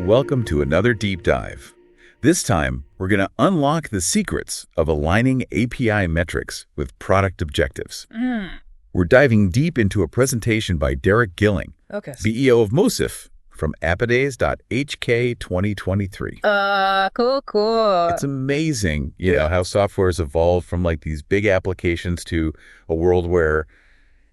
Welcome to another deep dive. This time, we're going to unlock the secrets of aligning API metrics with product objectives. We're diving deep into a presentation by Derric Gilling, CEO of Moesif, from APIDays.HK 2023. Cool. It's amazing, you know, how software has evolved from like these big applications to a world where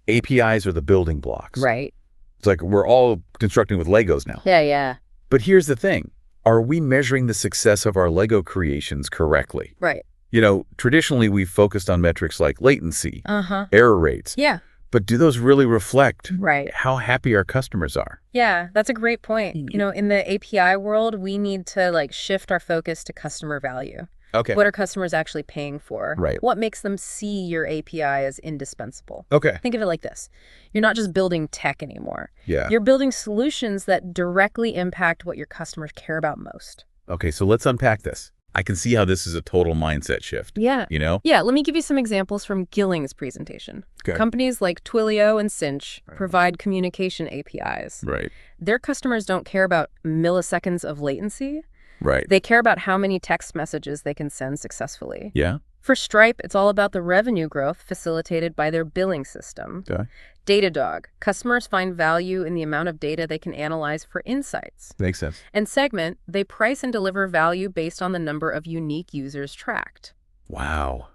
APIs are the building blocks. Right. It's like we're all constructing with Legos now. Yeah. But here's the thing. Are we measuring the success of our Lego creations correctly? Right. You know, traditionally we've focused on metrics like latency, error rates. Yeah. But do those really reflect how happy our customers are? Yeah, that's a great point. You know, in the API world, we need to shift our focus to customer value. Okay. What are customers actually paying for? Right. What makes them see your API as indispensable? Okay. Think of it like this. You're not just building tech anymore. Yeah. You're building solutions that directly impact what your customers care about most. Okay, so let's unpack this. I can see how this is a total mindset shift. Yeah. You know? Yeah, let me give you some examples from Gilling's presentation. Okay. Companies like Twilio and Cinch provide communication APIs. Right. Their customers don't care about milliseconds of latency. Right. They care about how many text messages they can send successfully. Yeah. For Stripe, it's all about the revenue growth facilitated by their billing system. Okay. Datadog, customers find value in the amount of data they can analyze for insights. Makes sense. And Segment, they price and deliver value based on the number of unique users tracked. Wow.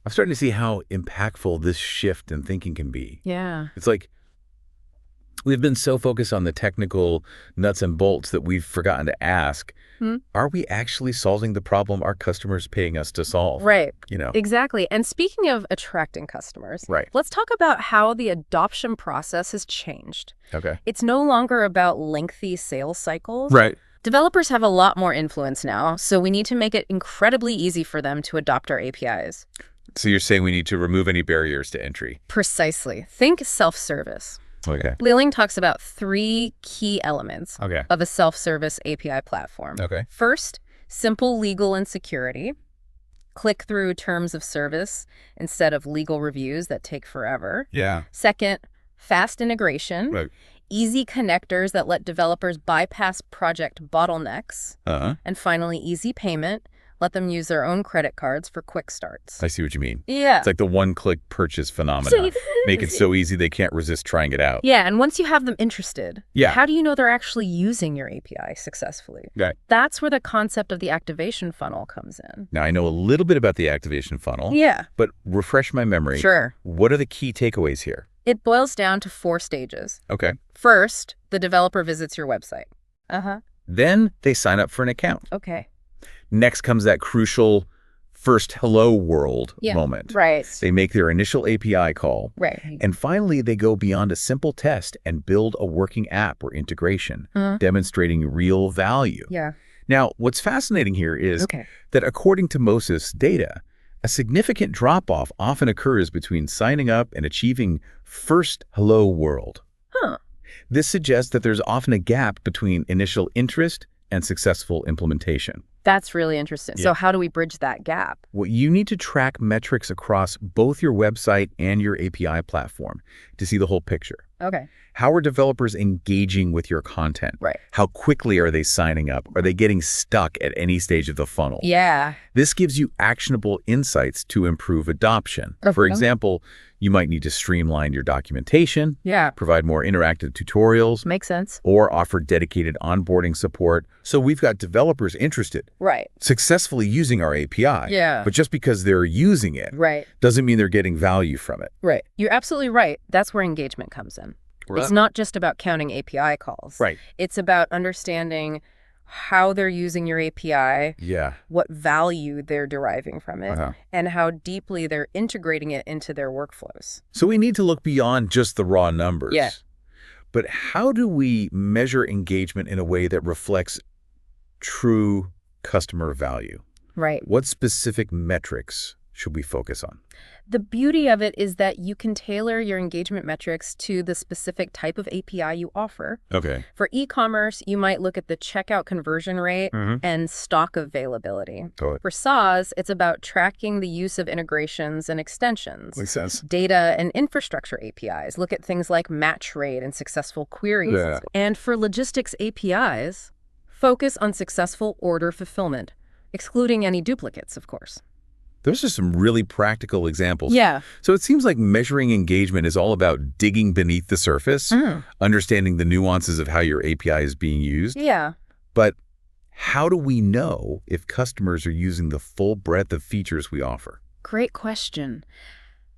I'm starting to see how impactful this shift in thinking can be. Yeah. It's like we've been so focused on the technical nuts and bolts that we've forgotten to ask, are we actually solving the problem our customers paying us to solve? Right. You know? Exactly. And speaking of attracting customers, Right. let's talk about how the adoption process has changed. Okay. It's no longer about lengthy sales cycles. Right. Developers have a lot more influence now, so we need to make it incredibly easy for them to adopt our APIs. So you're saying we need to remove any barriers to entry? Precisely. Think self-service. Okay. Gilling talks about 3 key elements Okay. of a self-service API platform. Okay. First, simple legal and security. Click through terms of service instead of legal reviews that take forever. Yeah. Second, fast integration. Right. Easy connectors that let developers bypass project bottlenecks. And finally, easy payment. Let them use their own credit cards for quick starts. I see what you mean. Yeah. It's like the one-click purchase phenomenon. Make it so easy they can't resist trying it out. Yeah, and once you have them interested, how do you know they're actually using your API successfully? Right. That's where the concept of the activation funnel comes in. Now, I know a little bit about the activation funnel. Yeah. But refresh my memory. Sure. What are the key takeaways here? It boils down to 4 stages. Okay. First, the developer visits your website. Then they sign up for an account. Okay. Next comes that crucial first hello world moment. Right. They make their initial API call. Right. And finally, they go beyond a simple test and build a working app or integration, demonstrating real value. Yeah. Now, what's fascinating here is that according to Moesif's data, a significant drop-off often occurs between signing up and achieving first hello world. This suggests that there's often a gap between initial interest and successful implementation. That's really interesting. So how do we bridge that gap? Well, you need to track metrics across both your website and your API platform to see the whole picture. Okay. How are developers engaging with your content? Right. How quickly are they signing up? Are they getting stuck at any stage of the funnel? Yeah. This gives you actionable insights to improve adoption. For example, you might need to streamline your documentation, provide more interactive tutorials, Makes sense. or offer dedicated onboarding support. So we've got developers interested, successfully using our API. But just because they're using it doesn't mean they're getting value from it. Right. You're absolutely right. That's where engagement comes in. It's not just about counting API calls. Right. It's about understanding how they're using your API, what value they're deriving from it, and how deeply they're integrating it into their workflows. So we need to look beyond just the raw numbers. But how do we measure engagement in a way that reflects true customer value? Right. What specific metrics should we focus on? The beauty of it is that you can tailor your engagement metrics to the specific type of API you offer. Okay. For e-commerce, you might look at the checkout conversion rate and stock availability. For SaaS, it's about tracking the use of integrations and extensions. Makes sense. Data and infrastructure APIs. Look at things like match rate and successful queries. And for logistics APIs, Focus on successful order fulfillment, excluding any duplicates, of course. Those are some really practical examples. Yeah. So it seems like measuring engagement is all about digging beneath the surface, understanding the nuances of how your API is being used. Yeah. But how do we know if customers are using the full breadth of features we offer? Great question.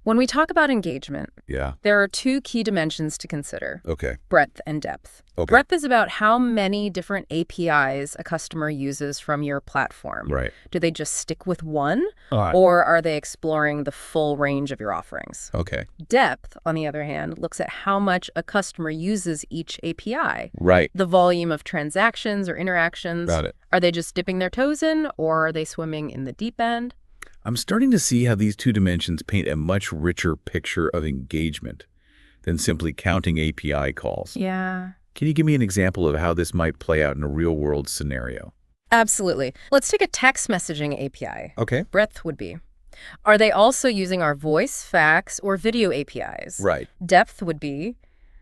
When we talk about engagement, there are two key dimensions to consider. Okay. Breadth and depth. Okay. Breadth is about how many different APIs a customer uses from your platform. Right. Do they just stick with one, or are they exploring the full range of your offerings? Okay. Depth, on the other hand, looks at how much a customer uses each API. Right. The volume of transactions or interactions. Got it. Are they just dipping their toes in, or are they swimming in the deep end? I'm starting to see how these two dimensions paint a much richer picture of engagement than simply counting API calls. Yeah. Can you give me an example of how this might play out in a real-world scenario? Absolutely. Let's take a text messaging API. Okay. Breadth would be, are they also using our voice, fax, or video APIs? Right. Depth would be,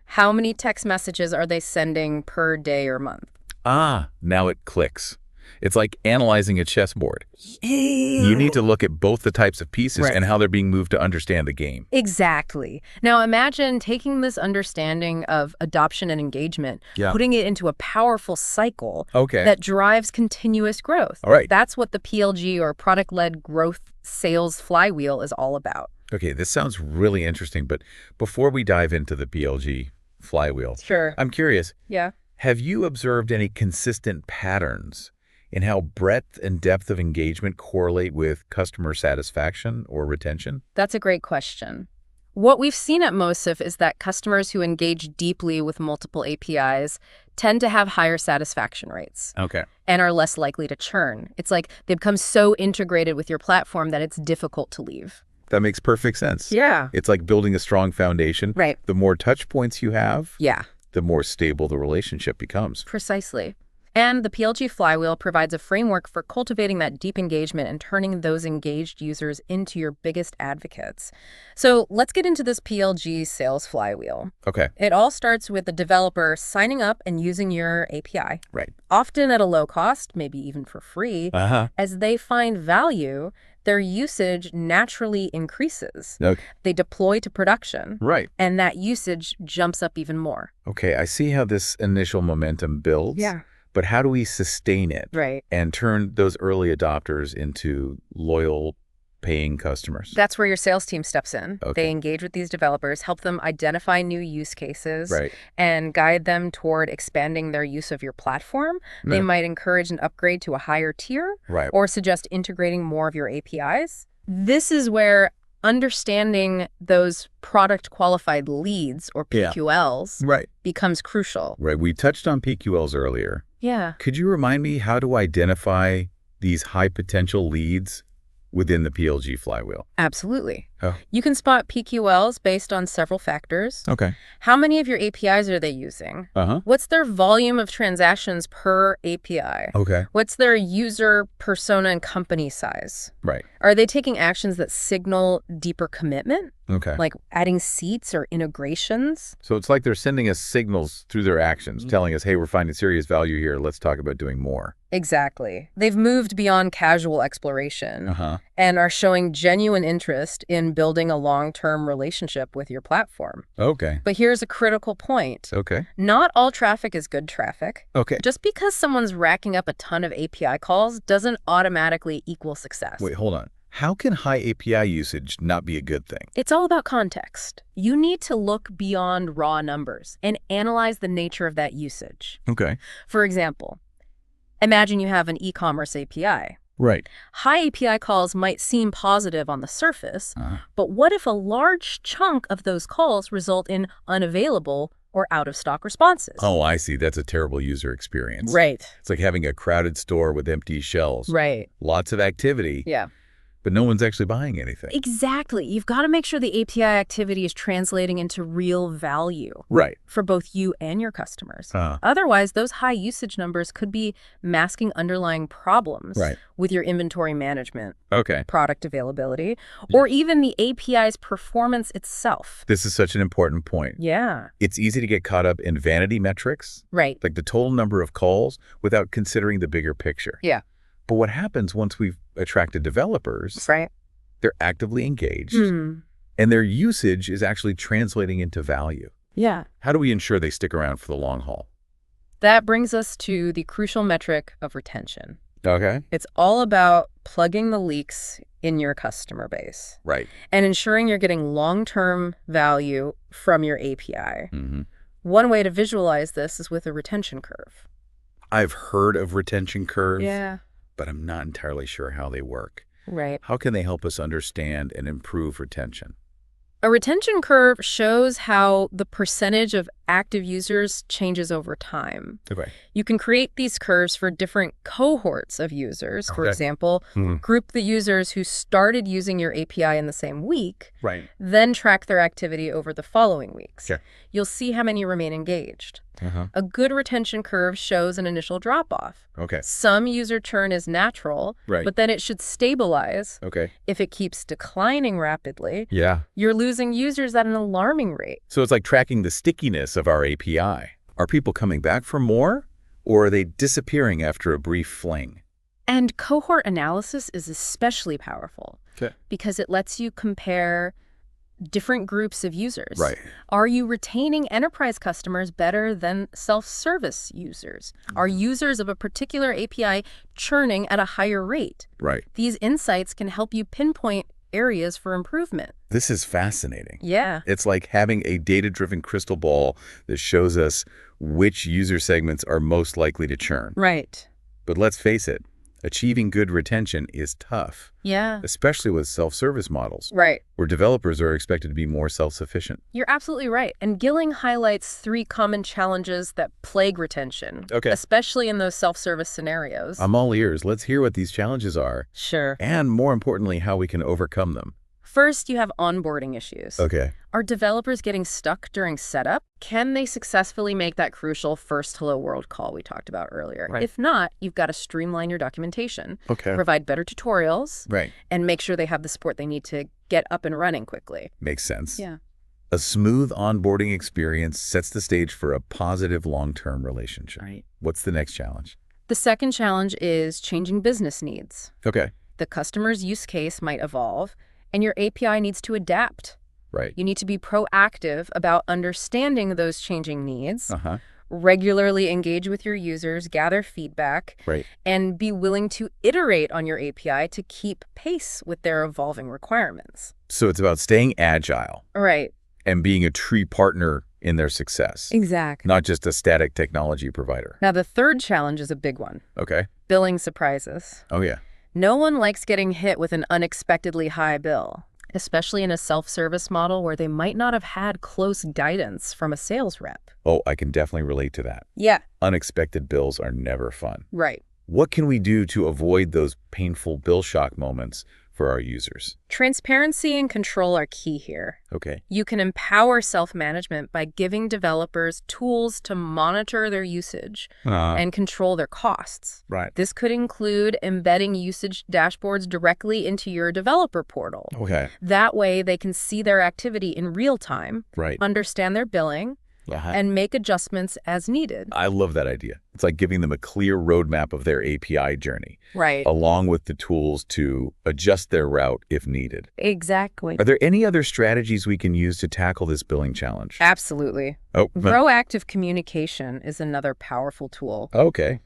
how many text messages are they sending per day or month? Now it clicks. It's like analyzing a chessboard. You need to look at both the types of pieces and how they're being moved to understand the game. Exactly. Now imagine taking this understanding of adoption and engagement, putting it into a powerful cycle that drives continuous growth. All right. That's what the PLG or product-led growth sales flywheel is all about. Okay, this sounds really interesting, but before we dive into the PLG flywheel, I'm curious. Yeah. Have you observed any consistent patterns in how breadth and depth of engagement correlate with customer satisfaction or retention? That's a great question. What we've seen at Moesif is that customers who engage deeply with multiple APIs tend to have higher satisfaction rates. Okay. And are less likely to churn. It's like they become so integrated with your platform that it's difficult to leave. That makes perfect sense. Yeah. It's like building a strong foundation. Right. The more touch points you have, the more stable the relationship becomes. Precisely. And the PLG flywheel provides a framework for cultivating that deep engagement and turning those engaged users into your biggest advocates. So let's get into this PLG sales flywheel. Okay. It all starts with the developer signing up and using your API. Right. Often at a low cost, maybe even for free. As they find value, their usage naturally increases. Okay. They deploy to production. Right. And that usage jumps up even more. Okay, I see how this initial momentum builds. Yeah. But how do we sustain it and turn those early adopters into loyal, paying customers? That's where your sales team steps in. They engage with these developers, help them identify new use cases, and guide them toward expanding their use of your platform. They might encourage an upgrade to a higher tier or suggest integrating more of your APIs. This is where understanding those product qualified leads or PQLs becomes crucial. Right. We touched on PQLs earlier. Yeah. Could you remind me how to identify these high potential leads within the PLG flywheel? Absolutely. You can spot PQLs based on several factors. Okay. How many of your APIs are they using? What's their volume of transactions per API? Okay. What's their user persona and company size? Right. Are they taking actions that signal deeper commitment? Okay. Like adding seats or integrations? So it's like they're sending us signals through their actions, telling us, hey, we're finding serious value here. Let's talk about doing more. Exactly. They've moved beyond casual exploration and are showing genuine interest in building a long-term relationship with your platform. Okay. But here's a critical point. Okay. Not all traffic is good traffic. Okay. Just because someone's racking up a ton of API calls doesn't automatically equal success. Wait, hold on. How can high API usage not be a good thing? It's all about context. You need to look beyond raw numbers and analyze the nature of that usage. Okay. For example, imagine you have an e-commerce API. Right. High API calls might seem positive on the surface, but what if a large chunk of those calls result in unavailable or out-of-stock responses? Oh, I see. That's a terrible user experience. Right. It's like having a crowded store with empty shelves. Right. Lots of activity. Yeah. but no one's actually buying anything. Exactly. You've got to make sure the API activity is translating into real value. Right. For both you and your customers. Otherwise, those high usage numbers could be masking underlying problems with your inventory management, product availability, or even the API's performance itself. This is such an important point. Yeah. It's easy to get caught up in vanity metrics, like the total number of calls, without considering the bigger picture. Yeah. But what happens once we've attracted developers, they're actively engaged, and their usage is actually translating into value. Yeah. How do we ensure they stick around for the long haul? That brings us to the crucial metric of retention. Okay. It's all about plugging the leaks in your customer base. Right. And ensuring you're getting long-term value from your API. One way to visualize this is with a retention curve. I've heard of retention curves. Yeah. But I'm not entirely sure how they work. Right. How can they help us understand and improve retention? A retention curve shows how the percentage of active users changes over time. You can create these curves for different cohorts of users. For example, group the users who started using your API in the same week, then track their activity over the following weeks. You'll see how many remain engaged. A good retention curve shows an initial drop-off. Some user churn is natural, but then it should stabilize. If it keeps declining rapidly, you're losing users at an alarming rate. So it's like tracking the stickiness of our API. Are people coming back for more, or are they disappearing after a brief fling? And cohort analysis is especially powerful because it lets you compare different groups of users. Are you retaining enterprise customers better than self-service users? Are users of a particular API churning at a higher rate? These insights can help you pinpoint areas for improvement. This is fascinating. Yeah. It's like having a data-driven crystal ball that shows us which user segments are most likely to churn. But let's face it, achieving good retention is tough. Especially with self-service models. Where developers are expected to be more self-sufficient. You're absolutely right. And Gilling highlights 3 common challenges that plague retention, especially in those self-service scenarios. I'm all ears. Let's hear what these challenges are. Sure. And more importantly, how we can overcome them. First, you have onboarding issues. Are developers getting stuck during setup? Can they successfully make that crucial first hello world call we talked about earlier? If not, you've got to streamline your documentation, provide better tutorials, and make sure they have the support they need to get up and running quickly. Makes sense. A smooth onboarding experience sets the stage for a positive long-term relationship. What's the next challenge? The second challenge is changing business needs. The customer's use case might evolve, and your API needs to adapt. You need to be proactive about understanding those changing needs, regularly engage with your users, gather feedback, and be willing to iterate on your API to keep pace with their evolving requirements. So it's about staying agile. And being a true partner in their success. Exactly. Not just a static technology provider. Now, the third challenge is a big one. Billing surprises. No one likes getting hit with an unexpectedly high bill, especially in a self-service model where they might not have had close guidance from a sales rep. Oh, I can definitely relate to that. Unexpected bills are never fun. What can we do to avoid those painful bill shock moments for our users? Transparency and control are key here. You can empower self-management by giving developers tools to monitor their usage and control their costs. This could include embedding usage dashboards directly into your developer portal. That way, they can see their activity in real time, understand their billing, and make adjustments as needed. I love that idea. It's like giving them a clear roadmap of their API journey, along with the tools to adjust their route if needed. Exactly. Are there any other strategies we can use to tackle this billing challenge? Absolutely. Proactive communication is another powerful tool.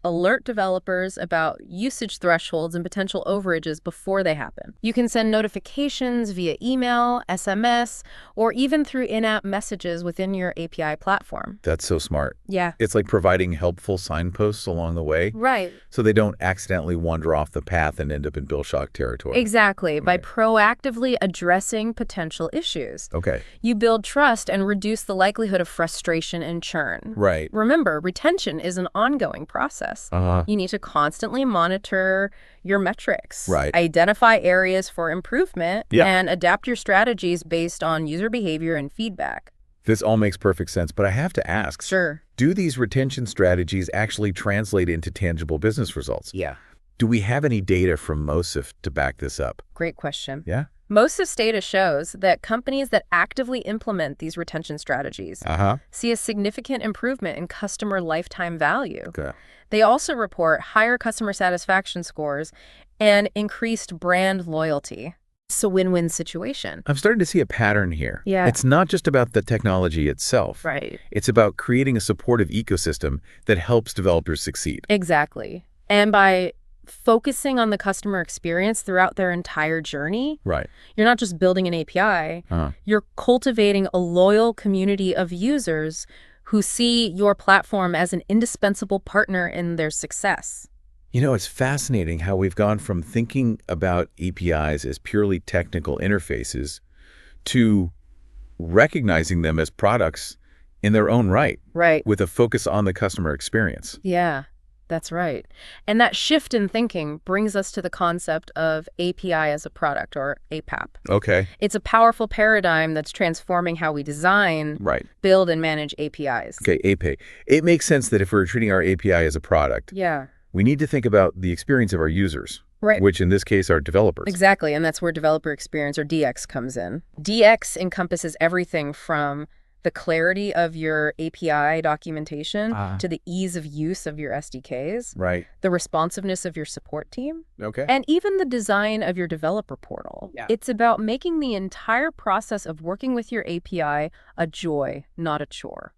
Alert developers about usage thresholds and potential overages before they happen. You can send notifications via email, SMS, or even through in-app messages within your API platform. That's so smart. Yeah. It's like providing helpful signs signposts along the way. Right. So they don't accidentally wander off the path and end up in bill shock territory. Exactly, by proactively addressing potential issues. Okay. You build trust and reduce the likelihood of frustration and churn. Right. Remember, retention is an ongoing process. You need to constantly monitor your metrics, identify areas for improvement, and adapt your strategies based on user behavior and feedback. This all makes perfect sense, but I have to ask. Sure. Do these retention strategies actually translate into tangible business results? Yeah. Do we have any data from Moesif to back this up? Great question. Yeah? Moesif's data shows that companies that actively implement these retention strategies see a significant improvement in customer lifetime value. Okay. They also report higher customer satisfaction scores and increased brand loyalty. It's a win-win situation. I'm starting to see a pattern here. Yeah. It's not just about the technology itself. Right. It's about creating a supportive ecosystem that helps developers succeed. Exactly. And by focusing on the customer experience throughout their entire journey, you're not just building an API, you're cultivating a loyal community of users who see your platform as an indispensable partner in their success. You know, it's fascinating how we've gone from thinking about APIs as purely technical interfaces to recognizing them as products in their own right, with a focus on the customer experience. Yeah, that's right. And that shift in thinking brings us to the concept of API as a product, or APAP. Okay. It's a powerful paradigm that's transforming how we design, build, and manage APIs. Okay, API. It makes sense that if we're treating our API as a product, we need to think about the experience of our users, which in this case are developers. Exactly, and that's where developer experience, or DX, comes in. DX encompasses everything from the clarity of your API documentation to the ease of use of your SDKs, the responsiveness of your support team, and even the design of your developer portal. It's about making the entire process of working with your API a joy, not a chore.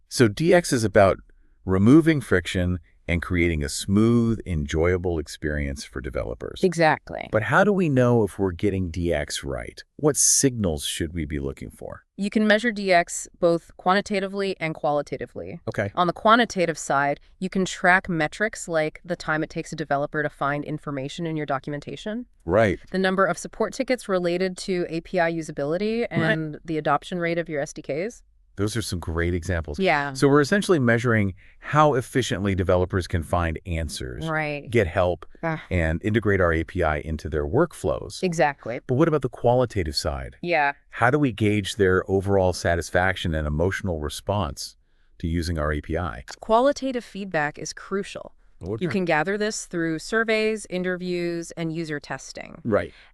So DX is about removing friction and creating a smooth, enjoyable experience for developers. Exactly. But how do we know if we're getting DX right? What signals should we be looking for? You can measure DX both quantitatively and qualitatively. Okay. On the quantitative side, you can track metrics like the time it takes a developer to find information in your documentation. The number of support tickets related to API usability and the adoption rate of your SDKs. Those are some great examples. Yeah. So we're essentially measuring how efficiently developers can find answers, get help, and integrate our API into their workflows. Exactly. But what about the qualitative side? Yeah. How do we gauge their overall satisfaction and emotional response to using our API? Qualitative feedback is crucial. You can gather this through surveys, interviews, and user testing.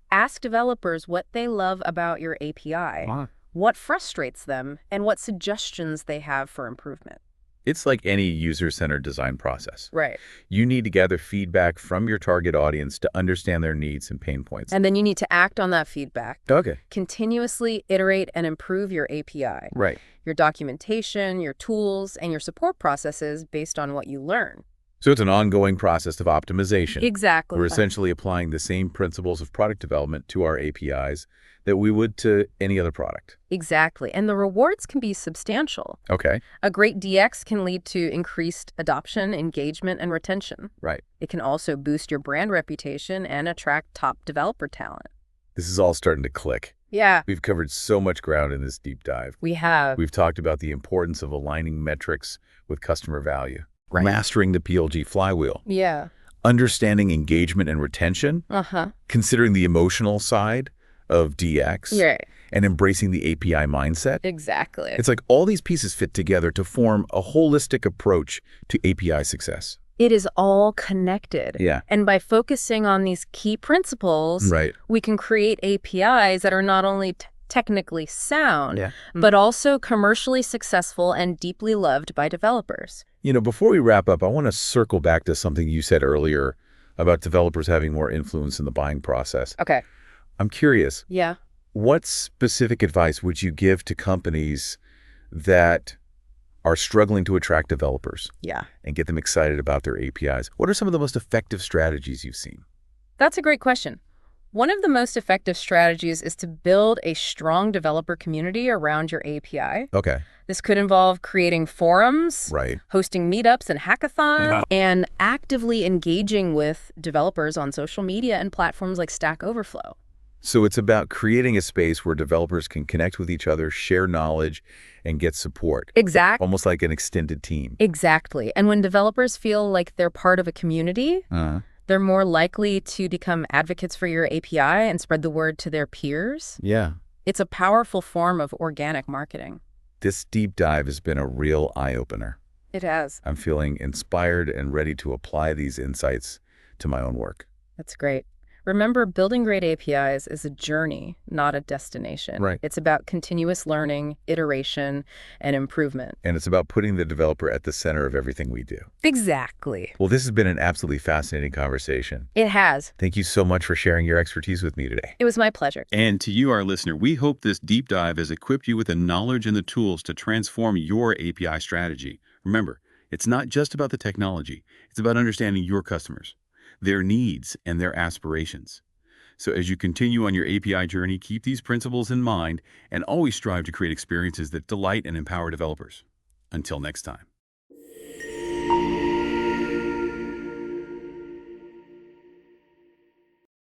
Ask developers what they love about your API. What frustrates them, and what suggestions they have for improvement. It's like any user-centered design process. You need to gather feedback from your target audience to understand their needs and pain points. And then you need to act on that feedback. Continuously iterate and improve your API. Your documentation, your tools, and your support processes based on what you learn. So it's an ongoing process of optimization. Exactly. We're essentially applying the same principles of product development to our APIs that we would to any other product. Exactly. And the rewards can be substantial. A great DX can lead to increased adoption, engagement, and retention. It can also boost your brand reputation and attract top developer talent. This is all starting to click. Yeah. We've covered so much ground in this deep dive. We have. We've talked about the importance of aligning metrics with customer value. Mastering the PLG flywheel. Understanding engagement and retention. Considering the emotional side of DX. And embracing the API mindset. Exactly. It's like all these pieces fit together to form a holistic approach to API success. It is all connected. Yeah. And by focusing on these key principles, we can create APIs that are not only technically sound, but also commercially successful and deeply loved by developers. You know, before we wrap up, I want to circle back to something you said earlier about developers having more influence in the buying process. I'm curious. What specific advice would you give to companies that are struggling to attract developers and get them excited about their APIs? What are some of the most effective strategies you've seen? That's a great question. One of the most effective strategies is to build a strong developer community around your API. Okay. This could involve creating forums, Right. hosting meetups and hackathons, and actively engaging with developers on social media and platforms like Stack Overflow. So it's about creating a space where developers can connect with each other, share knowledge, and get support. Exactly. Almost like an extended team. Exactly. And when developers feel like they're part of a community, they're more likely to become advocates for your API and spread the word to their peers. Yeah. It's a powerful form of organic marketing. This deep dive has been a real eye-opener. It has. I'm feeling inspired and ready to apply these insights to my own work. That's great. Remember, building great APIs is a journey, not a destination. Right. It's about continuous learning, iteration, and improvement. And it's about putting the developer at the center of everything we do. Exactly. Well, this has been an absolutely fascinating conversation. It has. Thank you so much for sharing your expertise with me today. It was my pleasure. And to you, our listener, we hope this deep dive has equipped you with the knowledge and the tools to transform your API strategy. Remember, it's not just about the technology. It's about understanding your customers, their needs, and their aspirations. So as you continue on your API journey, keep these principles in mind and always strive to create experiences that delight and empower developers. Until next time.